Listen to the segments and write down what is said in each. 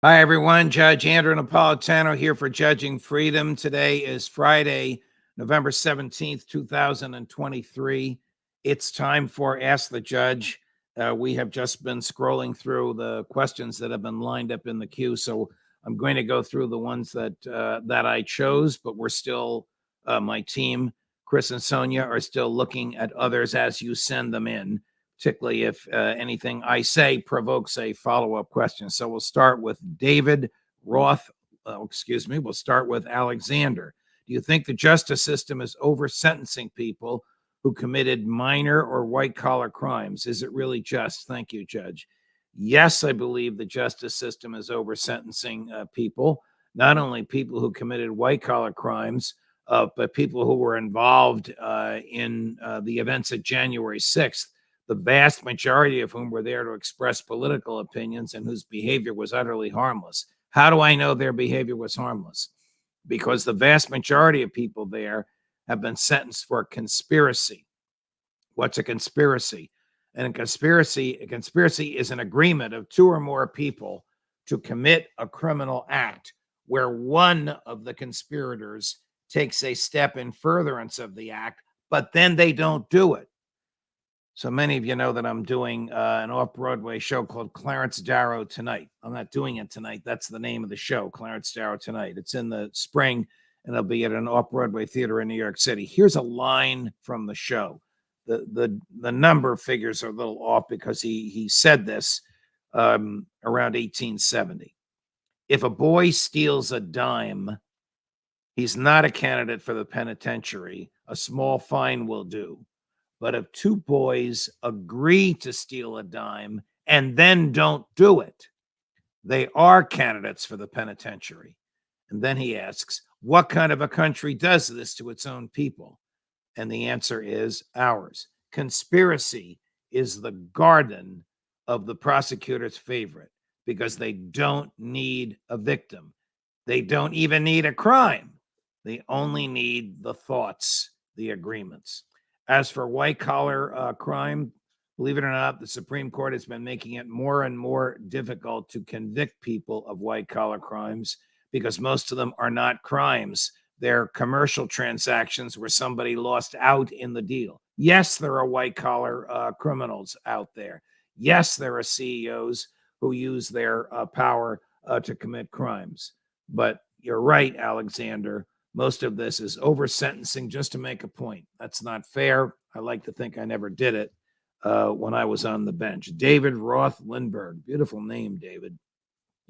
Hi, everyone. Judge Andrew Napolitano here for Judging Freedom. Today is Friday, November 17th, 2023. It's time for Ask the Judge. We have just been scrolling through the questions that have been lined up in the queue, so I'm going to go through the ones that I chose, but we're still, my team, Chris and Sonia, are still looking at others as you send them in, particularly if anything I say provokes a follow-up question. So we'll start with David Roth. We'll start with Alexander. Do you think the justice system is over-sentencing people who committed minor or white-collar crimes? Is it really just? Thank you, Judge. Yes, I believe the justice system is over-sentencing people, not only people who committed white-collar crimes, but people who were involved in the events of January 6th. The vast majority of whom were there to express political opinions and whose behavior was utterly harmless. How do I know their behavior was harmless? Because the vast majority of people there have been sentenced for conspiracy. What's a conspiracy? And a conspiracy is an agreement of two or more people to commit a criminal act where one of the conspirators takes a step in furtherance of the act, but then they don't do it. So many of you know that I'm doing an off-Broadway show called Clarence Darrow Tonight. I'm not doing it tonight. That's the name of the show, Clarence Darrow Tonight. It's in the spring, and it'll be at an off-Broadway theater in New York City. Here's a line from the show. The number figures are a little off because he said this around 1870. If a boy steals a dime, he's not a candidate for the penitentiary. A small fine will do. But if two boys agree to steal a dime and then don't do it, they are candidates for the penitentiary. And then he asks, what kind of a country does this to its own people? And the answer is ours. Conspiracy is the garden of the prosecutor's favorite because they don't need a victim. They don't even need a crime. They only need the thoughts, the agreements. As for white-collar crime, believe it or not, the Supreme Court has been making it more and more difficult to convict people of white-collar crimes because most of them are not crimes. They're commercial transactions where somebody lost out in the deal. Yes, there are white-collar criminals out there. Yes, there are CEOs who use their power to commit crimes. But you're right, Alexander. Most of this is over-sentencing just to make a point. That's not fair. I like to think I never did it when I was on the bench. David Roth Lindbergh. Beautiful name, David.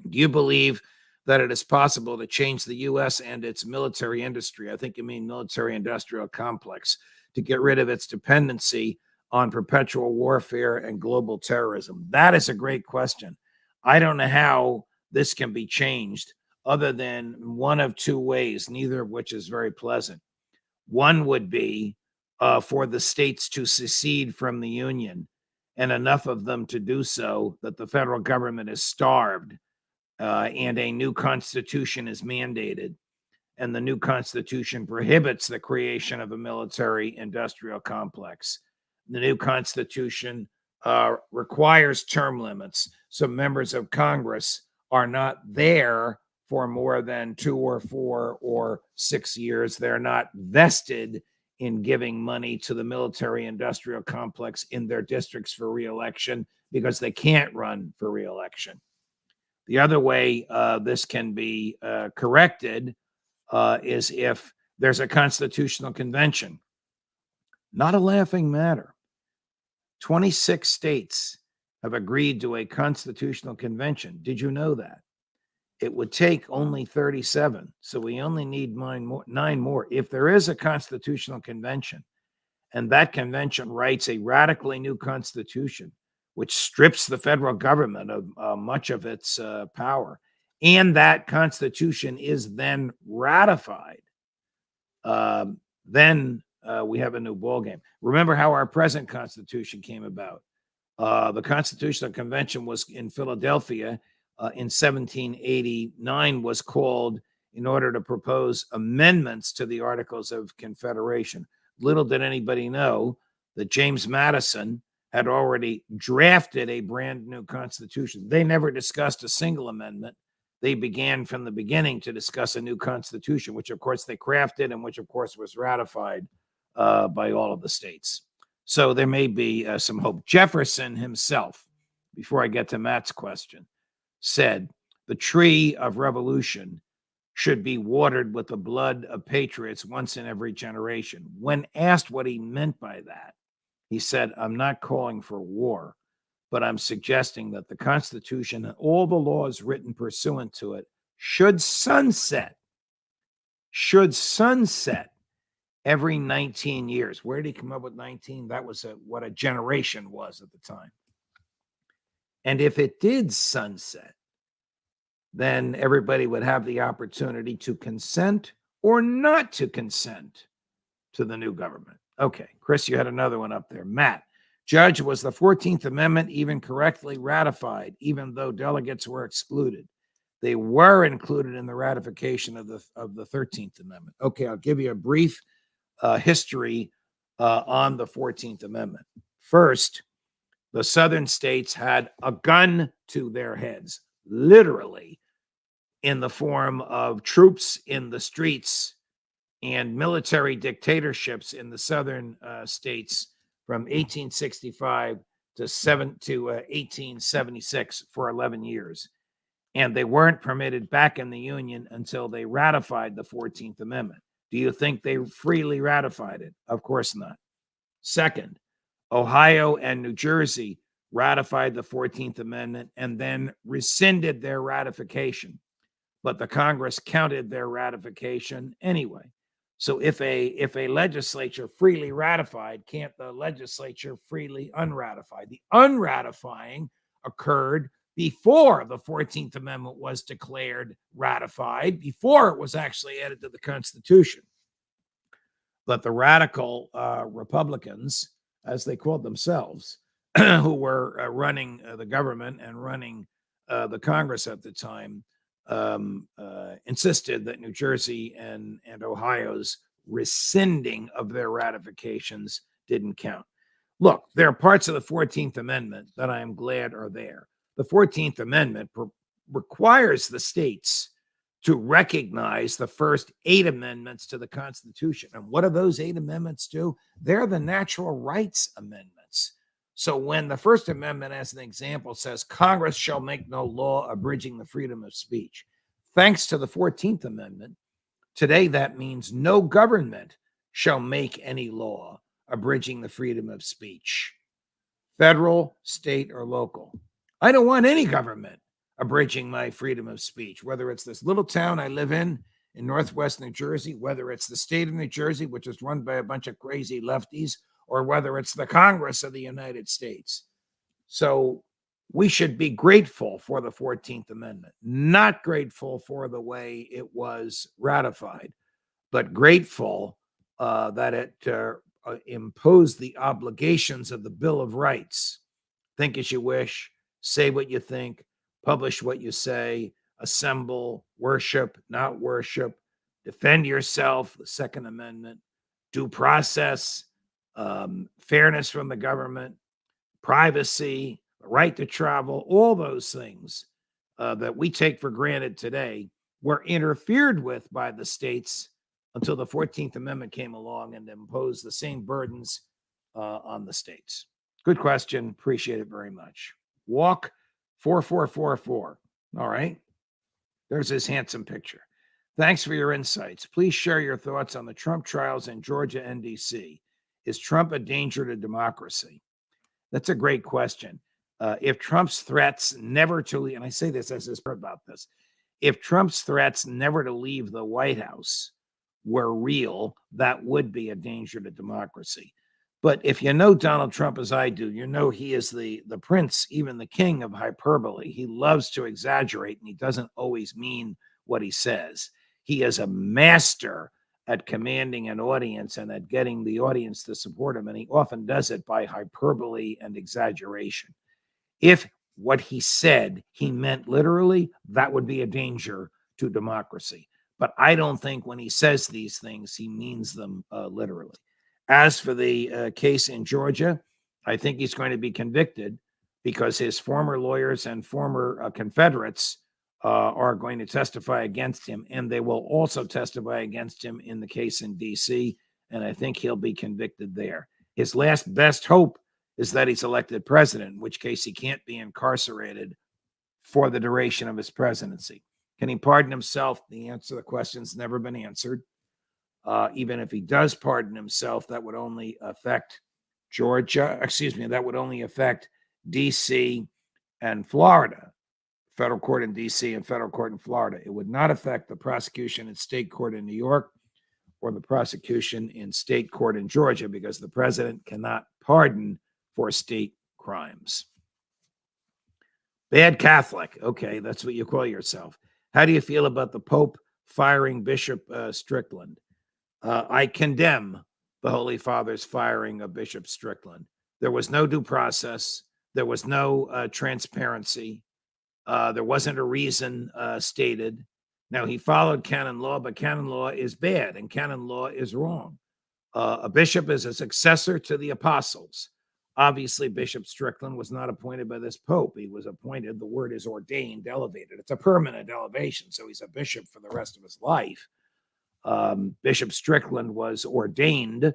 Do you believe that it is possible to change the U.S. and its military industry? I think you mean military-industrial complex, to get rid of its dependency on perpetual warfare and global terrorism. That is a great question. I don't know how this can be changed other than one of two ways, neither of which is very pleasant. One would be for the states to secede from the Union, and enough of them to do so that the federal government is starved and a new constitution is mandated. And the new constitution prohibits the creation of a military-industrial complex. The new constitution requires term limits, so members of Congress are not there for more than 2 or 4 or 6 years. They're not vested in giving money to the military-industrial complex in their districts for re-election because they can't run for re-election. The other way this can be corrected is if there's a constitutional convention. Not a laughing matter. 26 states have agreed to a constitutional convention. Did you know that? It would take only 37, so we only need 9 more. If there is a constitutional convention, and that convention writes a radically new constitution, which strips the federal government of much of its power, and that constitution is then ratified, then we have a new ballgame. Remember how our present constitution came about. The Constitutional Convention was in Philadelphia in 1789, was called in order to propose amendments to the Articles of Confederation. Little did anybody know that James Madison had already drafted a brand new constitution. They never discussed a single amendment. they began from the beginning to discuss a new constitution, which of course they crafted and which of course was ratified by all of the states. So there may be some hope. Jefferson himself, before I get to Matt's question, said the tree of revolution should be watered with the blood of patriots once in every generation. When asked what he meant by that, he said, I'm not calling for war, but I'm suggesting that the Constitution and all the laws written pursuant to it should sunset every 19 years. Where did he come up with 19? That was what a generation was at the time. And if it did sunset, then everybody would have the opportunity to consent or not to consent to the new government. Okay, Chris, you had another one up there. Matt, Judge, was the 14th Amendment even correctly ratified, even though delegates were excluded? They were included in the ratification of the 13th Amendment. Okay, I'll give you a brief history on the 14th Amendment. First, the southern states had a gun to their heads, literally, in the form of troops in the streets and military dictatorships in the southern states from 1865 to 1876 for 11 years. And they weren't permitted back in the Union until they ratified the 14th Amendment. Do you think they freely ratified it? Of course not. Second, Ohio and New Jersey ratified the 14th Amendment and then rescinded their ratification. But the Congress counted their ratification anyway. So if a legislature freely ratified, can't the legislature freely unratify? The unratifying occurred before the 14th Amendment was declared ratified, before it was actually added to the Constitution. But the radical Republicans, as they called themselves, who were running the government and running the Congress at the time, insisted that New Jersey and Ohio's rescinding of their ratifications didn't count. Look, there are parts of the 14th Amendment that I am glad are there. The 14th Amendment requires the states to recognize the first 8 amendments to the Constitution. And what do those 8 amendments do? They're the natural rights amendments. So when the First Amendment, as an example, says Congress shall make no law abridging the freedom of speech, thanks to the 14th Amendment, today that means no government shall make any law abridging the freedom of speech, federal, state, or local. I don't want any government abridging my freedom of speech, whether it's this little town I live in Northwest New Jersey, whether it's the state of New Jersey, which is run by a bunch of crazy lefties, or whether it's the Congress of the United States. So we should be grateful for the 14th Amendment, not grateful for the way it was ratified, but grateful that it imposed the obligations of the Bill of Rights. Think as you wish, say what you think, publish what you say, assemble, worship, not worship, defend yourself, the Second Amendment, due process, fairness from the government, privacy, the right to travel, all those things that we take for granted today were interfered with by the states until the 14th Amendment came along and imposed the same burdens on the states. Good question. Appreciate it very much. Walk 4444. All right. There's his handsome picture. Thanks for your insights. Please share your thoughts on the Trump trials in Georgia and D.C. Is Trump a danger to democracy? That's a great question. If Trump's threats never to leave, and I say this as is about this, if Trump's threats never to leave the White House were real, that would be a danger to democracy. But if you know Donald Trump as I do, you know he is the prince, even the king of hyperbole. He loves to exaggerate, and he doesn't always mean what he says. He is a master at commanding an audience and at getting the audience to support him, and he often does it by hyperbole and exaggeration. If what he said he meant literally, that would be a danger to democracy. But I don't think when he says these things, he means them literally. As for the case in Georgia, I think he's going to be convicted because his former lawyers and former Confederates are going to testify against him, and they will also testify against him in the case in D.C., and I think he'll be convicted there. His last best hope is that he's elected president, in which case he can't be incarcerated for the duration of his presidency. Can he pardon himself? The answer to the question's never been answered. Even if he does pardon himself, that would only affect that would only affect D.C. and Florida, federal court in D.C. and federal court in Florida. It would not affect the prosecution in state court in New York or the prosecution in state court in Georgia, because the president cannot pardon for state crimes. Bad Catholic. Okay, that's what you call yourself. How do you feel about the Pope firing Bishop Strickland? I condemn the Holy Father's firing of Bishop Strickland. There was no due process. There was no transparency. There wasn't a reason stated. Now, he followed canon law, but canon law is bad and canon law is wrong. A bishop is a successor to the apostles. Obviously, Bishop Strickland was not appointed by this Pope. He was appointed, the word is ordained, elevated. It's a permanent elevation, so he's a bishop for the rest of his life. Bishop Strickland was ordained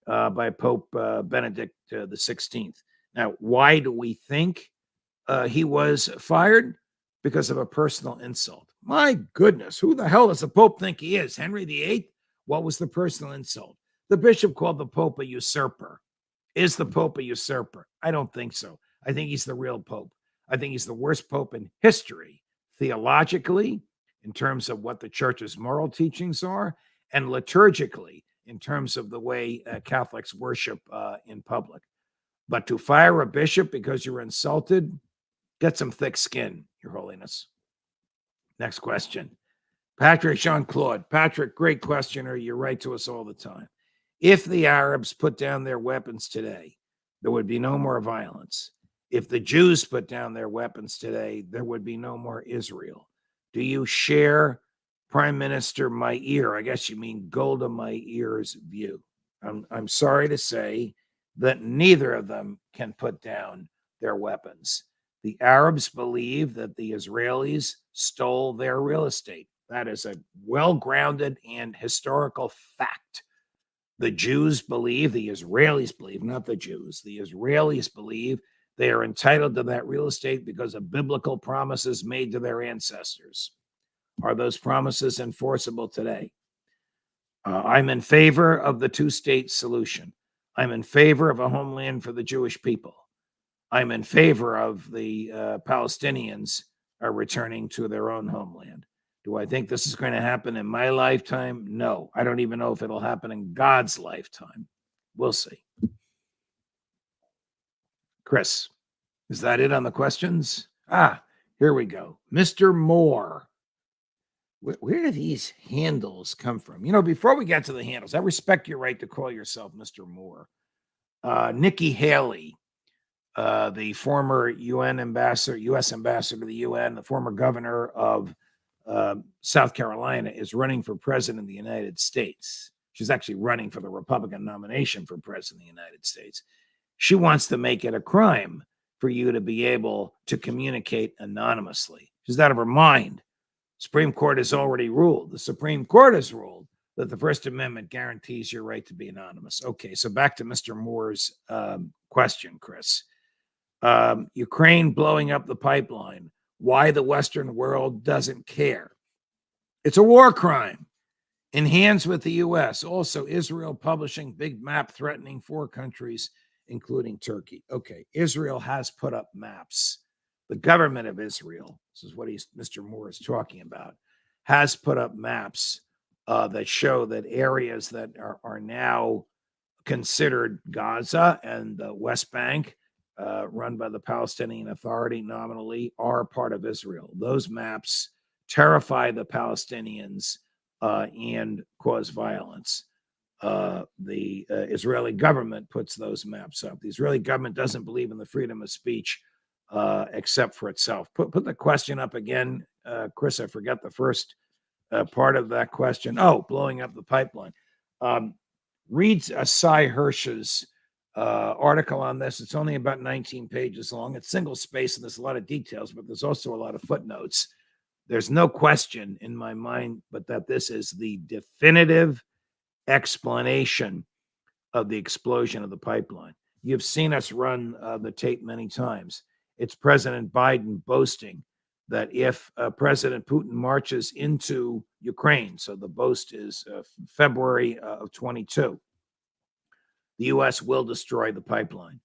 by Pope Benedict XVI. Now, why do we think he was fired? Because of a personal insult. My goodness, who the hell does the Pope think he is? Henry VIII? What was the personal insult? The bishop called the Pope a usurper. Is the Pope a usurper? I don't think so. I think he's the real Pope. I think he's the worst Pope in history, theologically, in terms of what the church's moral teachings are, and liturgically, in terms of the way Catholics worship in public. But to fire a bishop because you're insulted, get some thick skin, Your Holiness. Next question. Patrick Jean-Claude. Patrick, great questioner. You write to us all the time. If the Arabs put down their weapons today, there would be no more violence. If the Jews put down their weapons today, there would be no more Israel. Do you share Prime Minister Meir, I guess you mean Golda Meir's view? I'm sorry to say that neither of them can put down their weapons. The Arabs believe that the Israelis stole their real estate. That is a well-grounded and historical fact. The Jews believe, the Israelis believe, not the Jews, the Israelis believe they are entitled to that real estate because of biblical promises made to their ancestors. Are those promises enforceable today? I'm in favor of the two-state solution. I'm in favor of a homeland for the Jewish people. I'm in favor of the Palestinians returning to their own homeland. Do I think this is going to happen in my lifetime? No. I don't even know if it'll happen in God's lifetime. We'll see. Chris, is that it on the questions? Here we go. Mr. Moore. Where do these handles come from? You know, before we get to the handles, I respect your right to call yourself Mr. Moore. Nikki Haley, the former U.S. ambassador to the UN, the former governor of South Carolina, is running for president of the United States. She's actually running for the Republican nomination for president of the United States. She wants to make it a crime for you to be able to communicate anonymously. She's out of her mind. Supreme Court has already ruled. The Supreme Court has ruled that the First Amendment guarantees your right to be anonymous. Okay, so back to Mr. Moore's question, Chris. Ukraine blowing up the pipeline. Why the Western world doesn't care. It's a war crime in hands with the U.S. Also, Israel publishing big map threatening 4 countries, including Turkey. Okay, Israel has put up maps. The government of Israel, this is what Mr. Moore is talking about, has put up maps that show that areas that are now considered Gaza and the West Bank, run by the Palestinian Authority nominally, are part of Israel. Those maps terrify the Palestinians and cause violence. The Israeli government puts those maps up. The Israeli government doesn't believe in the freedom of speech except for itself. Put the question up again, Chris. I forgot the first part of that question. Oh, blowing up the pipeline. Read Cy Hirsch's article on this. It's only about 19 pages long. It's single spaced and there's a lot of details, but there's also a lot of footnotes. There's no question in my mind but that this is the definitive explanation of the explosion of the pipeline. You've seen us run the tape many times. It's President Biden boasting that if President Putin marches into Ukraine, so the boast is February of 22, the U.S. will destroy the pipeline.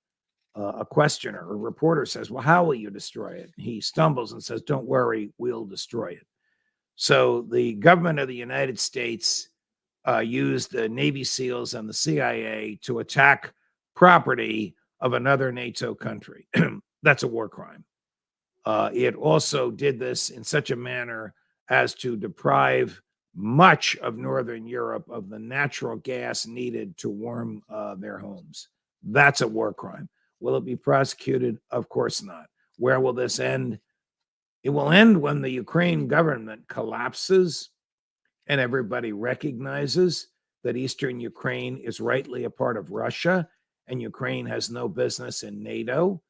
A questioner, a reporter says, well, how will you destroy it? He stumbles and says, don't worry, we'll destroy it. So the government of the United States used the Navy SEALs and the CIA to attack property of another NATO country. That's a war crime. It also did this in such a manner as to deprive much of Northern Europe of the natural gas needed to warm their homes. That's a war crime. Will it be prosecuted? Of course not. Where will this end? It will end when the Ukraine government collapses and everybody recognizes that Eastern Ukraine is rightly a part of Russia and Ukraine has no business in NATO.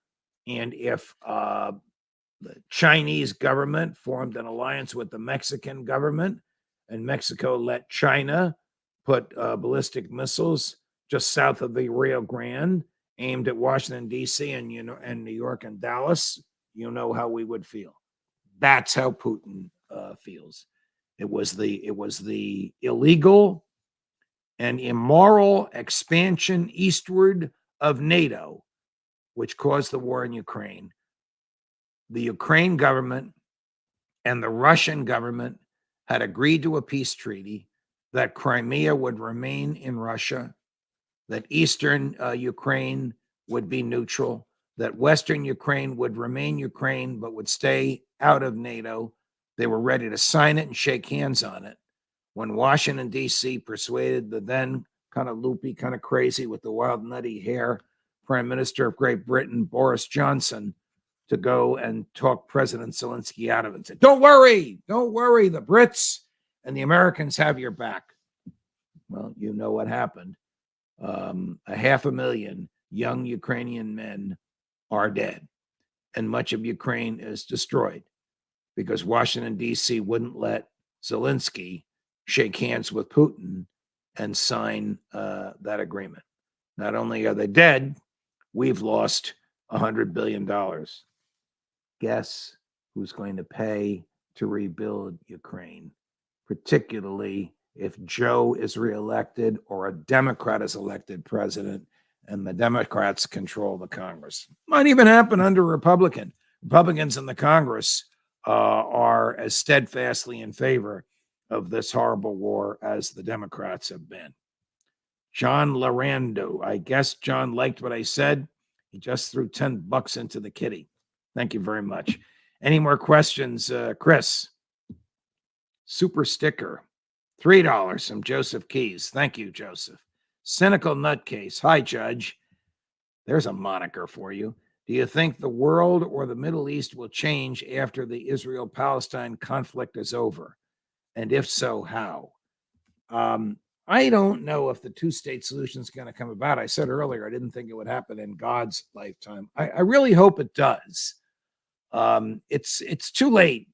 And if the Chinese government formed an alliance with the Mexican government and Mexico let China put ballistic missiles just south of the Rio Grande aimed at Washington, D.C. and New York and Dallas, you know how we would feel. That's how Putin feels. It was the illegal and immoral expansion eastward of NATO, which caused the war in Ukraine. The Ukraine government and the Russian government had agreed to a peace treaty that Crimea would remain in Russia, that Eastern Ukraine would be neutral, that Western Ukraine would remain Ukraine but would stay out of NATO. They were ready to sign it and shake hands on it. When Washington, D.C. persuaded the then kind of loopy, kind of crazy with the wild, nutty hair Prime Minister of Great Britain, Boris Johnson, to go and talk President Zelensky out of it and said, don't worry, the Brits and the Americans have your back. Well, you know what happened. 500,000 young Ukrainian men are dead, and much of Ukraine is destroyed because Washington, D.C. wouldn't let Zelensky shake hands with Putin and sign that agreement. Not only are they dead, we've lost $100 billion. Guess who's going to pay to rebuild Ukraine, particularly if Joe is reelected or a Democrat is elected president and the Democrats control the Congress. Might even happen under Republican. Republicans in the Congress are as steadfastly in favor of this horrible war as the Democrats have been. John Larando. I guess John liked what I said. He just threw $10 into the kitty. Thank you very much. Any more questions, Chris? Super sticker. $3 from Joseph Keys. Thank you, Joseph. Cynical Nutcase. Hi, Judge. There's a moniker for you. Do you think the world or the Middle East will change after the Israel-Palestine conflict is over? And if so, how? I don't know if the two-state solution is going to come about. I said earlier, I didn't think it would happen in God's lifetime. I really hope it does. It's too late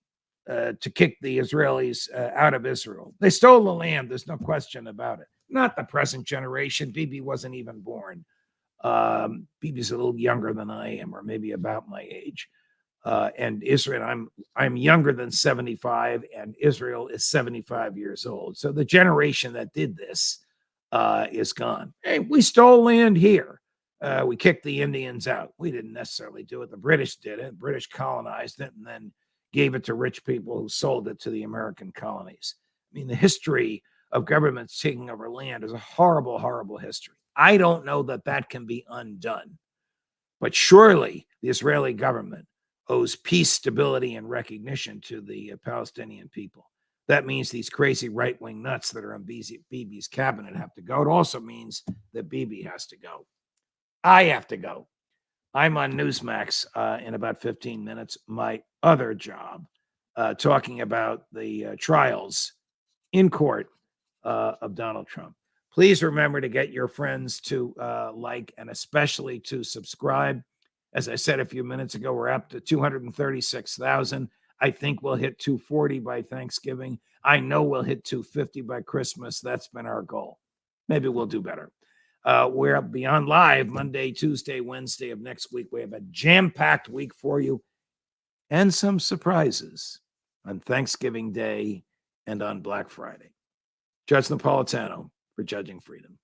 to kick the Israelis out of Israel. They stole the land. There's no question about it. Not the present generation. Bibi wasn't even born. Bibi's a little younger than I am, or maybe about my age. And Israel, I'm younger than 75, and Israel is 75 years old. So the generation that did this is gone. Hey, we stole land here. We kicked the Indians out. We didn't necessarily do it. The British did it. The British colonized it and then gave it to rich people who sold it to the American colonies. I mean, the history of governments taking over land is a horrible, horrible history. I don't know that that can be undone. But surely the Israeli government owes peace, stability, and recognition to the Palestinian people. That means these crazy right-wing nuts that are in Bibi's cabinet have to go. It also means that Bibi has to go. I have to go. I'm on Newsmax in about 15 minutes. My other job, talking about the trials in court of Donald Trump. Please remember to get your friends to like and especially to subscribe. As I said a few minutes ago, we're up to 236,000. I think we'll hit 240 by Thanksgiving. I know we'll hit 250 by Christmas. That's been our goal. Maybe we'll do better. We're Beyond Live Monday, Tuesday, Wednesday of next week. We have a jam-packed week for you and some surprises on Thanksgiving Day and on Black Friday. Judge Napolitano for Judging Freedom.